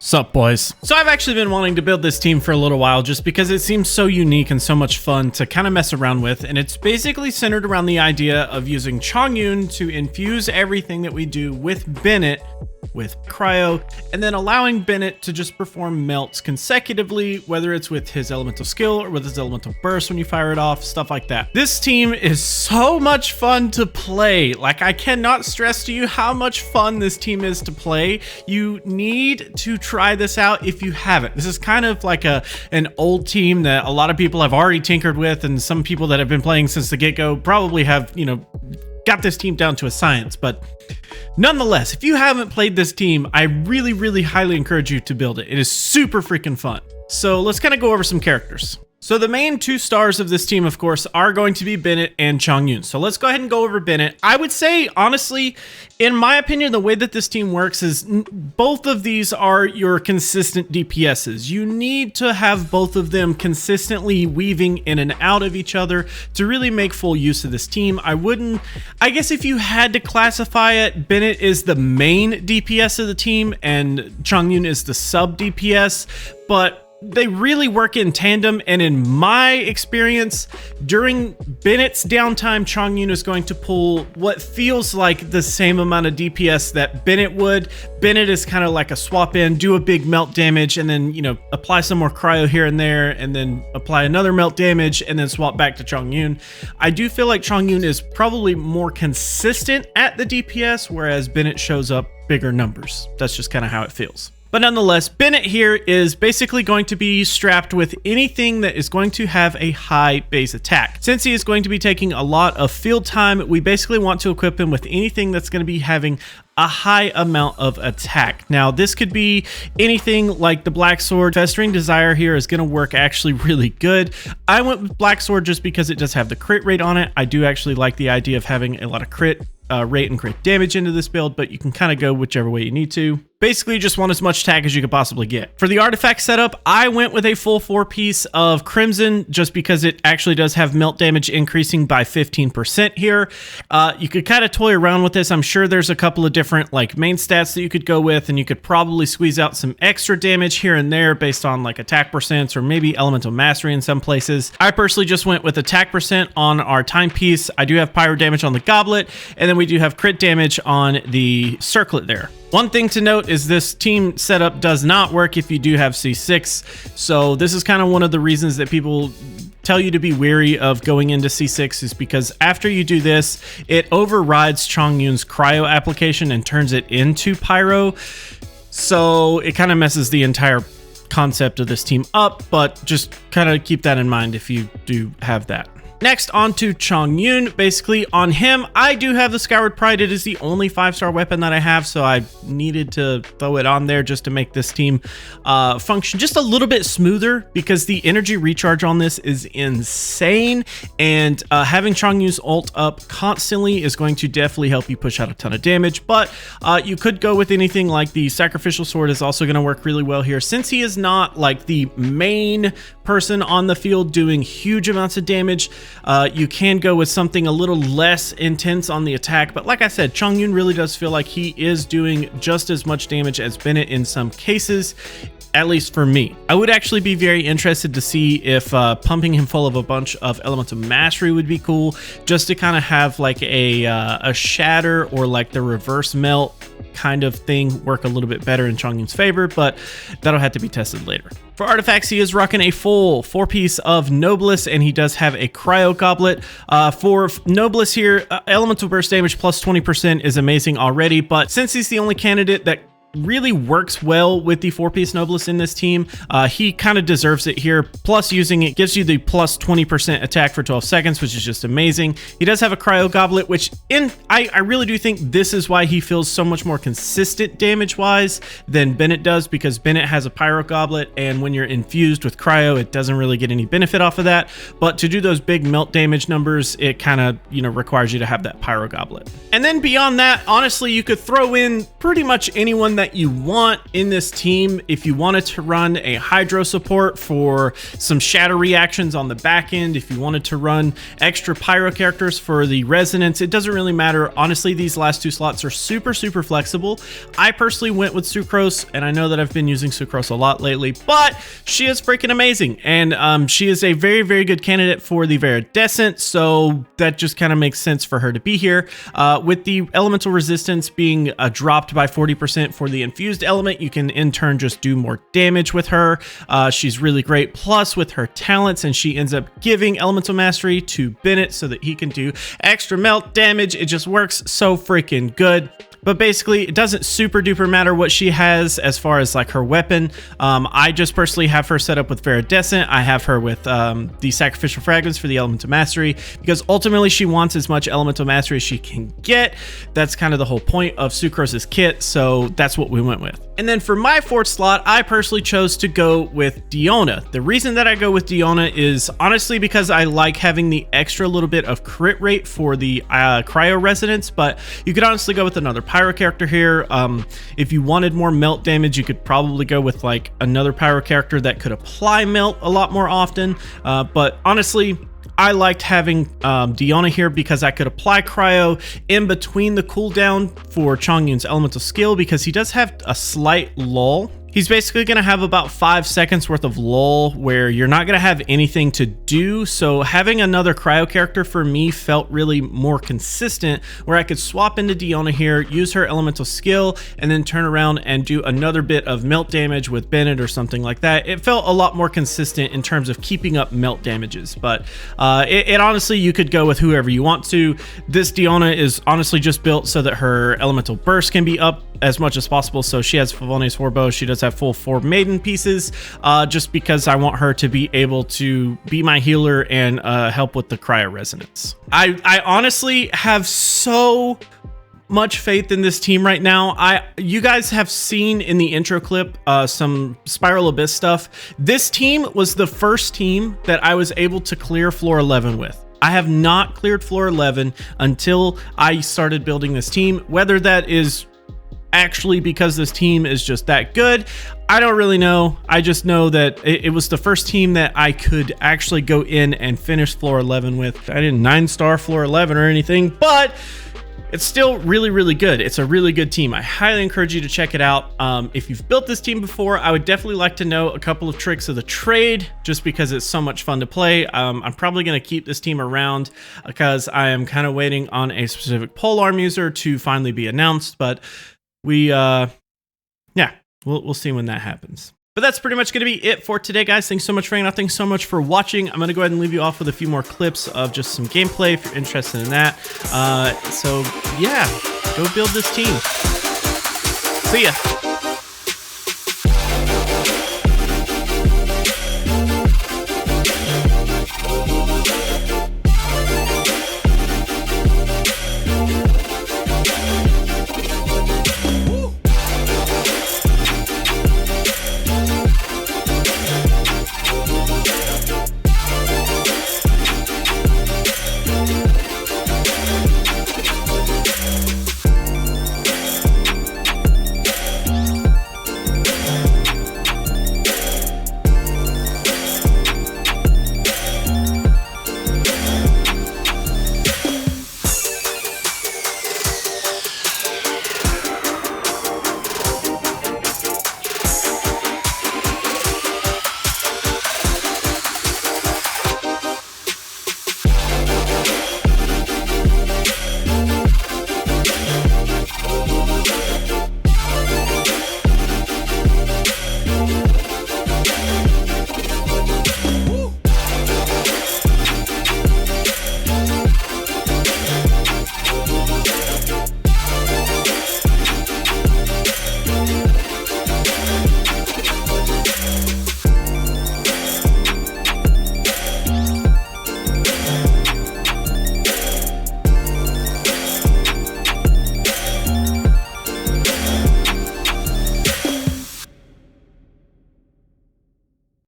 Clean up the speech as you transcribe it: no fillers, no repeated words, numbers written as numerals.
Sup boys. So I've actually been wanting to build this team for a little while just because it seems so unique and so much fun to kind of mess around with, and it's basically centered around the idea of using Chongyun to infuse everything that we do with Bennett with cryo, and then allowing Bennett to just perform melts consecutively, whether it's with his elemental skill or with his elemental burst when you fire it off, stuff like that. This team is so much fun to play. Like, I cannot stress to you how much fun this team is to play. You need to try this out if you haven't. This is kind of like an old team that a lot of people have already tinkered with, and some people that have been playing since the get-go probably have, you know, got this team down to a science. But nonetheless, if you haven't played this team, I really highly encourage you to build it. It is super freaking fun. So let's kind of go over some characters. So the main two stars of this team, of course, are going to be Bennett and Chongyun. So let's go ahead and go over Bennett. I would say, honestly, in my opinion, the way that this team works is both of these are your consistent DPSs. You need to have both of them consistently weaving in and out of each other to really make full use of this team. I guess if you had to classify it, Bennett is the main DPS of the team and Chongyun is the sub DPS, but they really work in tandem, and in my experience, during Bennett's downtime, Chongyun is going to pull what feels like the same amount of DPS that Bennett would. Bennett is kind of like a swap in, do a big melt damage, and then, you know, apply some more cryo here and there, and then apply another melt damage, and then swap back to Chongyun. I do feel like Chongyun is probably more consistent at the DPS, whereas Bennett shows up bigger numbers. That's just kind of how it feels. But nonetheless, Bennett here is basically going to be strapped with anything that is going to have a high base attack. Since he is going to be taking a lot of field time, we basically want to equip him with anything that's going to be having a high amount of attack. Now, this could be anything like the Black Sword. Festering Desire here is going to work actually really good. I went with Black Sword just because it does have the crit rate on it. I do actually like the idea of having a lot of crit rate and crit damage into this build, but you can kind of go whichever way you need to. Basically, you just want as much attack as you could possibly get. For the artifact setup, I went with a full 4-piece of Crimson just because it actually does have melt damage increasing by 15% here. You could kind of toy around with this. I'm sure there's a couple of different like main stats that you could go with, and you could probably squeeze out some extra damage here and there based on like attack percents or maybe elemental mastery in some places. I personally just went with attack percent on our timepiece. I do have pyro damage on the goblet, and then we do have crit damage on the circlet there. One thing to note is this team setup does not work if you do have C6, so this is kind of one of the reasons that people tell you to be wary of going into C6 is because after you do this, it overrides Chongyun's cryo application and turns it into pyro, so it kind of messes the entire concept of this team up, but just kind of keep that in mind if you do have that. Next, on to Chongyun. Basically, on him, I do have the Scoured Pride. It is the only 5-star weapon that I have, so I needed to throw it on there just to make this team function just a little bit smoother, because the energy recharge on this is insane, and having Chongyun's ult up constantly is going to definitely help you push out a ton of damage. But you could go with anything like the Sacrificial Sword is also going to work really well here, since he is not like the main person on the field doing huge amounts of damage. You can go with something a little less intense on the attack, but like I said, Chongyun really does feel like he is doing just as much damage as Bennett in some cases, at least for me. I would actually be very interested to see if pumping him full of a bunch of elemental mastery would be cool, just to kind of have like a shatter or like the reverse melt kind of thing work a little bit better in Chongyun's favor, but that'll have to be tested later. For artifacts, he is rocking a full 4-piece of Noblesse, and he does have a cryo goblet. For Noblesse here, elemental burst damage plus 20% is amazing already, but since he's the only candidate that really works well with the 4-piece Noblesse in this team, he kind of deserves it here. Plus, using it gives you the plus 20% attack for 12 seconds, which is just amazing. He does have a cryo goblet, which I really do think this is why he feels so much more consistent damage wise than Bennett does, because Bennett has a pyro goblet, and when you're infused with cryo, it doesn't really get any benefit off of that. But to do those big melt damage numbers, it kind of, you know, requires you to have that pyro goblet. And then beyond that, honestly, you could throw in pretty much anyone that you want in this team. If you wanted to run a hydro support for some shatter reactions on the back end, if you wanted to run extra pyro characters for the resonance, it doesn't really matter. Honestly, these last 2 slots are super flexible. I personally went with Sucrose, and I know that I've been using Sucrose a lot lately, but she is freaking amazing, and she is a very good candidate for the Viridescent, so that just kind of makes sense for her to be here. With the elemental resistance being dropped by 40% for the infused element, you can in turn just do more damage with her. She's really great, plus with her talents, and she ends up giving elemental mastery to Bennett so that he can do extra melt damage. It just works so freaking good. But basically, it doesn't super duper matter what she has as far as like her weapon. I just personally have her set up with Viridescent. I have her with the Sacrificial Fragments for the Elemental Mastery, because ultimately she wants as much Elemental Mastery as she can get. That's kind of the whole point of Sucrose's kit, so that's what we went with. And then for my 4th slot, I personally chose to go with Diona. The reason that I go with Diona is honestly because I like having the extra little bit of crit rate for the cryo resonance, but you could honestly go with another pyro character here. If you wanted more melt damage, you could probably go with like another pyro character that could apply melt a lot more often. But honestly, I liked having Diona here because I could apply cryo in between the cooldown for Chongyun's elemental skill, because he does have a slight lull. He's basically going to have about 5 seconds worth of lull where you're not going to have anything to do. So having another cryo character for me felt really more consistent, where I could swap into Diona here, use her elemental skill, and then turn around and do another bit of melt damage with Bennett or something like that. It felt a lot more consistent in terms of keeping up melt damages, but it honestly, you could go with whoever you want to. This Diona is honestly just built so that her elemental burst can be up as much as possible. So she has Favoni's Horbo. She does have full 4 maiden pieces, just because I want her to be able to be my healer and help with the cryo resonance. I honestly have so much faith in this team right now. You guys have seen in the intro clip some Spiral Abyss stuff. This team was the first team that I was able to clear floor 11 with. I have not cleared floor 11 until I started building this team. Whether that is actually because this team is just that good, I don't really know. I just know that it was the first team that I could actually go in and finish floor 11 with. I didn't 9-star floor 11 or anything, but it's still really good. It's a really good team. I highly encourage you to check it out. If you've built this team before, I would definitely like to know a couple of tricks of the trade, just because it's so much fun to play. I'm probably going to keep this team around because I am kind of waiting on a specific polearm user to finally be announced, but we'll see when that happens. But that's pretty much going to be it for today, guys. Thanks so much for hanging out. Thanks so much for watching. I'm going to go ahead and leave you off with a few more clips of just some gameplay if you're interested in that. So yeah, go build this team. See ya.